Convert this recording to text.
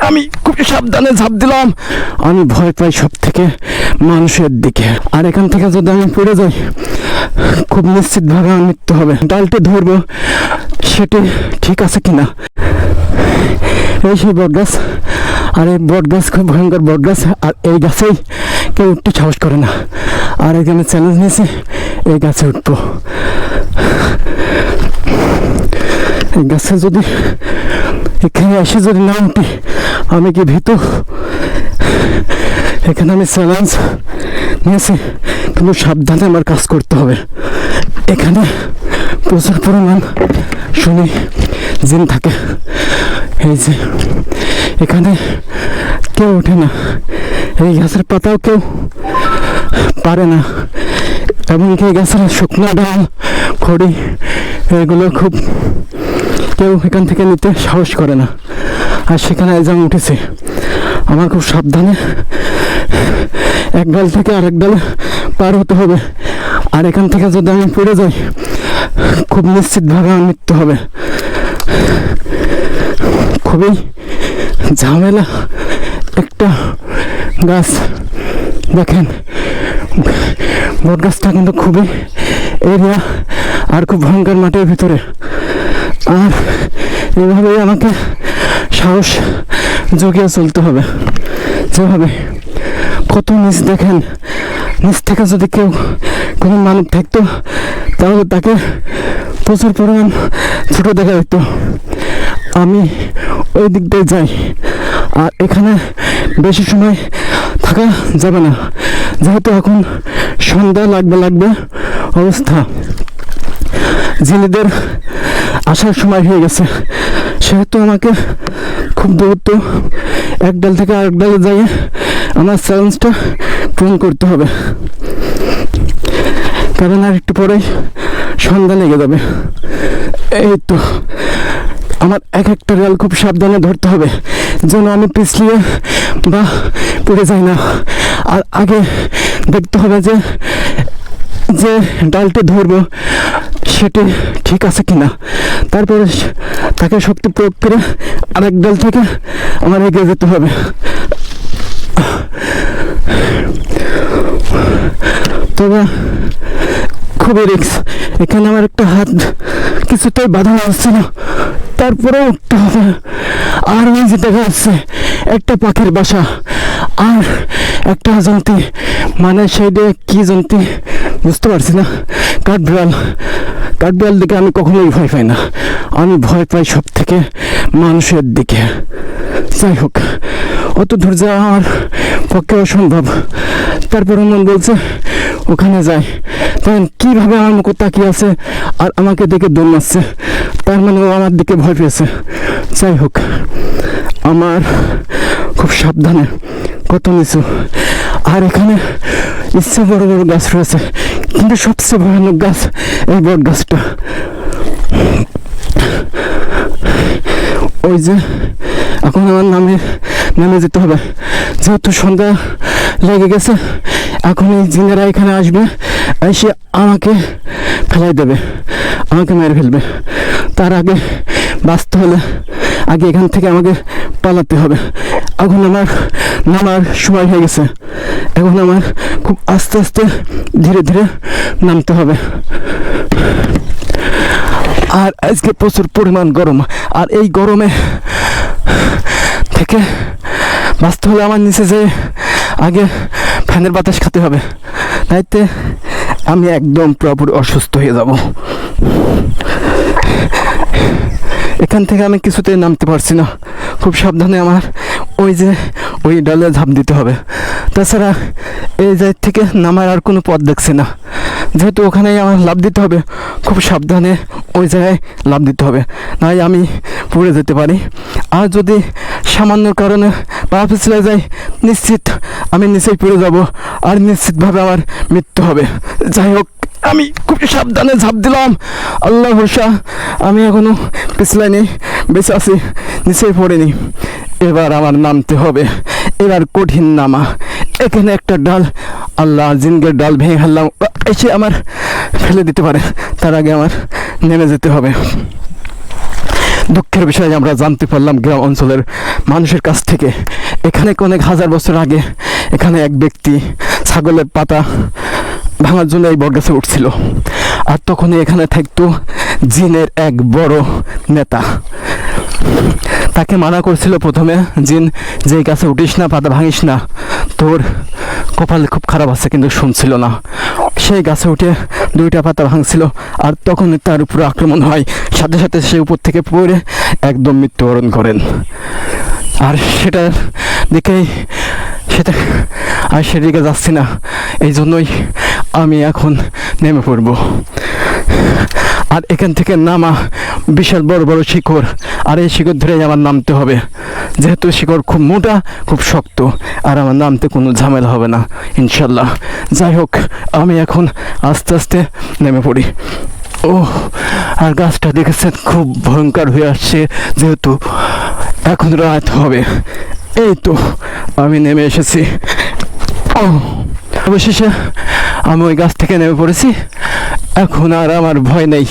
আমি খুব সাবধানে ঝাঁপ দিলাম। আমি ভয় পাই সব থেকে মানুষের দিকে। আর এখান থেকে যদি আমি পড়ে যাই খুব নিশ্চিতভাবে আমার মৃত্যু হবে। ডালটি ধরবো সেটি ঠিক আছে কিনা। এই সেই বট গাছ, আর এই বট গাছ খুব ভয়ঙ্কর বট গাছ। আর এই গাছেই কেউ উঠতে সাহস করে না। আর এখানে চ্যালেঞ্জ নিয়েছে এই গাছে উঠবো। এই গাছে যদি এখানে এসে যদি না উঠি আমি কি ভীত। এখানে আমি চ্যালেঞ্জ নিয়েছি, কিন্তু সাবধানে আমার কাজ করতে হবে। এখানে প্রচুর পরিমাণ শুনি জিন থাকে। এই যে এখানে কেউ ওঠে না, এই গাছের পাতাও কেউ পারে না, এমনকি এই গাছের শুকনো ডাল খড়ি এগুলো খুব কেউ এখান থেকে নিতে সাহস করে না। আর সেখানে যেমন উঠেছে আমার খুব সাবধানে এক ডাল থেকে আরেক ডালে পার হতে হবে। আর এখান থেকে যদি আমি পড়ে যাই খুব নিশ্চিতভাবে আমার মৃত্যু হবে। খুবই ঝামেলা একটা গাছ। দেখেন বট গাছটা কিন্তু খুবই এরিয়া আর খুব ভয়ঙ্কর মাটির ভিতরে। আর এভাবেই আমাকে সাহস জগিয়ে চলতে হবে। যেভাবে কত নিচ দেখেন, নিচ থেকে যদি কেউ কোনো মানব থাকতো তাহলে তাকে প্রচুর পরিমাণ ছোটো দেখা যেত। আমি ওই দিক দিয়ে যাই। আর এখানে বেশি সময় থাকা যাবে না, যেহেতু এখন সন্ধ্যা লাগবে অবস্থা, জিনিদের আসার সময় হয়ে গেছে। সেহেতু আমাকে খুব দ্রুত এক ডাল থেকে আরেক ডালে যাই আমার চ্যালেঞ্জটা পূরণ করতে হবে, কারণ আর একটু পরেই সন্ধ্যা লেগে যাবে। এই তো আমার এক একটা ডাল খুব সাবধানে ধরতে হবে যেন আমি পিছলিয়ে বা পড়ে যাই না। আর আগে দেখতে হবে যে যে ডালটি ধরবো সেটি ঠিক আছে কিনা। তারপরে তাকে শক্তি প্রয়োগ করে আরেক ডাল থেকে আমার এগিয়ে যেতে হবে। তবে খুবই রিস্ক। এখানে আমার একটা হাত কিছুটাই বাধা হচ্ছিল, তারপরে উঠতে হবে। আর ওই যে দেখা যাচ্ছে একটা পাখির বাসা আর একটা জন্তি, মানে সেইটা কি জন্তি বুঝতে পারছি না। কাঠবিড়াল। কাঠবিড়াল দিকে আমি কখনোই ভয় পাই না, আমি ভয় পাই সব থেকে মানুষের দিকে। যাই হোক, অত দূর যাওয়া আমার পক্ষে অসম্ভব। তারপরে মন বলছে ওখানে যাই। তখন কীভাবে আমার মুখ তাকিয়ে আছে আর আমাকে দেখে দৌড় মারছে, তার মানে ও আমার দিকে ভয় পেয়েছে। যাই হোক, আমার খুব সাবধানে কত নিচু। আর এখানে ইচ্ছে বড় বড় গাছ রয়েছে, কিন্তু সবচেয়ে ভয়ানক গাছ এই বট গাছটা। ওই যে এখন আমার নামে যেতে হবে, যেহেতু সন্ধ্যা লেগে গেছে। এখন এই জিনেরা এখানে আসবে, এসে আমাকে ফেলাই দেবে, আমাকে মেরে ফেলবে। তার আগে বাঁচতে হলে আগে এখান থেকে আমাকে পালাতে হবে। এখন আমার নামার সময় হয়ে গেছে, এখন আমার খুব আস্তে আস্তে ধীরে ধীরে নামতে হবে। আর আজকে প্রচুর পরিমাণ গরম, আর এই গরমে থেকে বাঁচতে হলে আমার নিচে যে আগে ফ্যানের বাতাস খেতে হবে, তাইতে আমি একদম পুরোপুরি অসুস্থ হয়ে যাব। এখান থেকে আমি কিছুতেই নামতে পারছি না, খুব সাবধানে আমার ওই ডালে ঝাঁপ দিতে হবে। তাছাড়া এই জায়গা থেকে নামার আর কোনো পথ দেখছি না, যেহেতু ওখানেই আমার লাফ দিতে হবে। খুব সাবধানে ওই জায়গায় লাফ দিতে হবে, নাই আমি পড়ে যেতে পারি। আর যদি সামান্য কারণে পা পিছলে যাই, নিশ্চিত আমি নিচেই পড়ে যাব, আর নিশ্চিতভাবে আমার মৃত্যু হবে। যাই হোক, আমি খুব সাবধানে ঝাঁপ দিলাম। আল্লাহ ভরসা, আমি এখনো পিছলাইনি, বেঁচে আছি, নিচেই পড়িনি। এবার আমার নামতে হবে, এবার কঠিন নামা। এখানে একটা ডাল, আল্লাহ জিনগের ডাল ভেঙে ফেললাম, এসে আমার ফেলে দিতে পারে, তার আগে আমার নেমে যেতে হবে। দুঃখের বিষয় আমরা জানতে পারলাম গ্রাম অঞ্চলের মানুষের কাছ থেকে, এখানে অনেক হাজার বছর আগে এখানে এক ব্যক্তি ছাগলের পাতা ভাঙার জন্য এই বটগাছে উঠছিল, আর তখনই এখানে থাকতো জিনের এক বড় নেতা। তাকে মানা করছিল প্রথমে জিন, যে গাছে উঠিস না, পাতা ভাঙিস না, তোর কপাল খুব খারাপ আছে, কিন্তু শুনছিল না। সেই গাছে উঠে 2টা পাতা ভাঙছিল, আর তখন তার উপরে আক্রমণ হয়, সাথে সাথে সে উপর থেকে পড়ে একদম মৃত্যুবরণ করেন। আর সেটা দেখেই সেদিকে যাচ্ছি না, এই জন্যই আমি এখন নেমে পড়ব। আর এখান থেকে নামা বিশাল বড় বড় শিকড়, আর এই শিকড় ধরে আমার নামতে হবে, যেহেতু শিকড় খুব মোটা, খুব শক্ত, আর আমার নামতে কোনো ঝামেলা হবে না ইনশাল্লাহ। যাই হোক, আমি এখন আস্তে আস্তে নেমে পড়ি। ও, আর গাছটা দেখেছেন খুব ভয়ঙ্কর হয়ে আসছে, যেহেতু এখন রাত হবে। এই তো আমি নেমে এসেছি। অবশেষে আমি ওই গাছ থেকে নেমে পড়েছি, এখন আর আমার ভয় নেই।